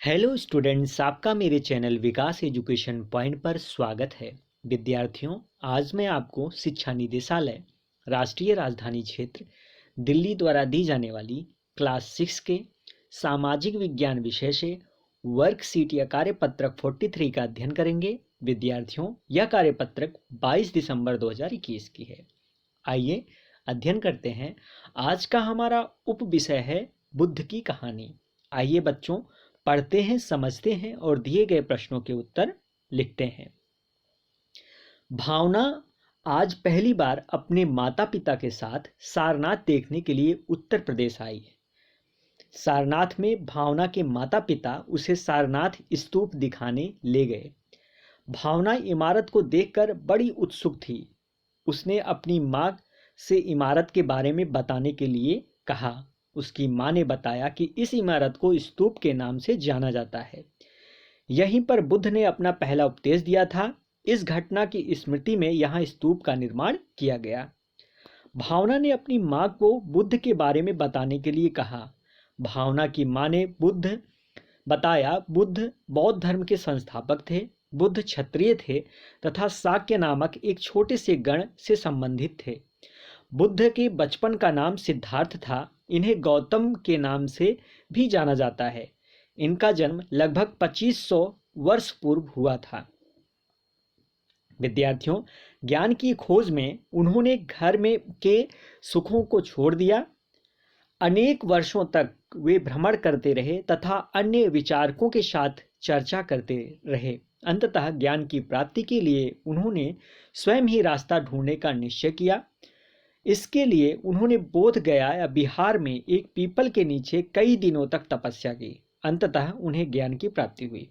Hello students, आपका मेरे channel विकास education point पर स्वागत है। विद्यार्थियों, आज मैं आपको शिक्षा निदेशालय राष्ट्रीय राजधानी क्षेत्र दिल्ली द्वारा दी जाने वाली क्लास 6 के सामाजिक विज्ञान विषय से वर्कशीट या कार्यपत्रक 43 का अध्ययन करेंगे। विद्यार्थियों, यह कार्यपत्रक 22 दिसंबर 2021 की है। आइए अध्ययन करते हैं। आज का हमारा उप विषय है बुद्ध की कहानी। आइए बच्चों, पढ़ते हैं, समझते हैं और दिए गए प्रश्नों के उत्तर लिखते हैं। भावना आज पहली बार अपने माता पिता के साथ सारनाथ देखने के लिए उत्तर प्रदेश आई है। सारनाथ में भावना के माता पिता उसे सारनाथ स्तूप दिखाने ले गए। भावना इमारत को देखकर बड़ी उत्सुक थी। उसने अपनी माँ से इमारत के बारे में बताने के लिए कहा। उसकी माँ ने बताया कि इस इमारत को स्तूप के नाम से जाना जाता है। यहीं पर बुद्ध ने अपना पहला उपदेश दिया था। इस घटना की स्मृति में यहाँ स्तूप का निर्माण किया गया। भावना ने अपनी माँ को बुद्ध के बारे में बताने के लिए कहा। भावना की माँ ने बताया बुद्ध बौद्ध धर्म के संस्थापक थे। बुद्ध क्षत्रिय थे तथा शाक्य नामक एक छोटे से गण से संबंधित थे। बुद्ध के बचपन का नाम सिद्धार्थ था। इन्हें गौतम के नाम से भी जाना जाता है। इनका जन्म लगभग 2500 वर्ष पूर्व हुआ था। विद्यार्थियों, ज्ञान की खोज में उन्होंने घर में के सुखों को छोड़ दिया। अनेक वर्षों तक वे भ्रमण करते रहे तथा अन्य विचारकों के साथ चर्चा करते रहे। अंततः ज्ञान की प्राप्ति के लिए उन्होंने स्वयं ही रास्ता ढूंढने का निश्चय किया। इसके लिए उन्होंने बोध गया या बिहार में एक पीपल के नीचे कई दिनों तक तपस्या की। अंततः उन्हें ज्ञान की प्राप्ति हुई।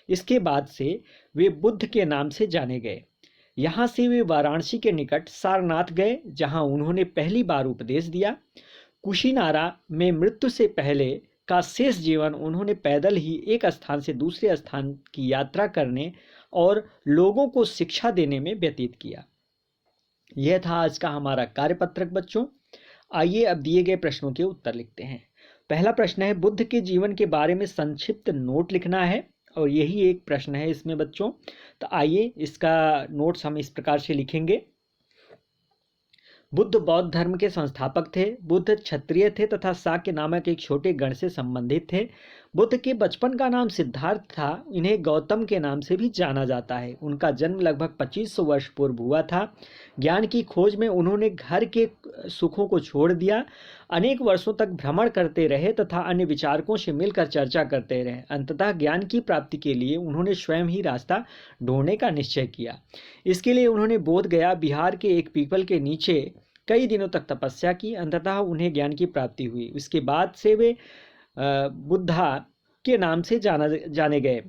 इसके बाद से वे बुद्ध के नाम से जाने गए। यहाँ से वे वाराणसी के निकट सारनाथ गए, जहाँ उन्होंने पहली बार उपदेश दिया। कुशीनारा में मृत्यु से पहले का शेष जीवन उन्होंने पैदल ही एक स्थान से दूसरे स्थान की यात्रा करने और लोगों को शिक्षा देने में व्यतीत किया। यह था आज का हमारा कार्यपत्रक बच्चों। आइए अब दिए गए प्रश्नों के उत्तर लिखते हैं। पहला प्रश्न है, बुद्ध के जीवन के बारे में संक्षिप्त नोट लिखना है और यही एक प्रश्न है इसमें बच्चों। तो आइए इसका नोट्स हम इस प्रकार से लिखेंगे। बुद्ध बौद्ध धर्म के संस्थापक थे। बुद्ध क्षत्रिय थे तथा शाक्य नामक एक छोटे गण से संबंधित थे। बुद्ध के बचपन का नाम सिद्धार्थ था। इन्हें गौतम के नाम से भी जाना जाता है। उनका जन्म लगभग 2500 वर्ष पूर्व हुआ था। ज्ञान की खोज में उन्होंने घर के सुखों को छोड़ दिया। अनेक वर्षों तक भ्रमण करते रहे तथा अन्य विचारकों से मिलकर चर्चा करते रहे। अंततः ज्ञान की प्राप्ति के लिए उन्होंने स्वयं ही रास्ता ढूंढने का निश्चय किया। इसके लिए उन्होंने बोध गया बिहार के एक पीपल के नीचे कई दिनों तक तपस्या की। अंततः उन्हें ज्ञान की प्राप्ति हुई। उसके बाद से वे बुद्धा के नाम से जाने गए।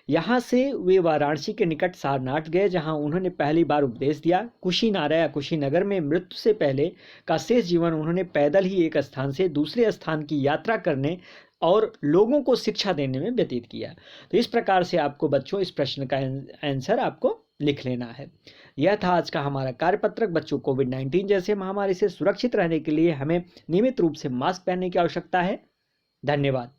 यहाँ से वे वाराणसी के निकट सारनाथ गए, जहाँ उन्होंने पहली बार उपदेश दिया। कुशीनारा या कुशीनगर में मृत्यु से पहले का शेष जीवन उन्होंने पैदल ही एक स्थान से दूसरे स्थान की यात्रा करने और लोगों को शिक्षा देने में व्यतीत किया। तो इस प्रकार से आपको बच्चों इस प्रश्न का आंसर आपको लिख लेना है। यह था आज का हमारा कार्यपत्रक। बच्चों, कोविड-19 जैसे महामारी से सुरक्षित रहने के लिए हमें नियमित रूप से मास्क पहनने की आवश्यकता है। धन्यवाद।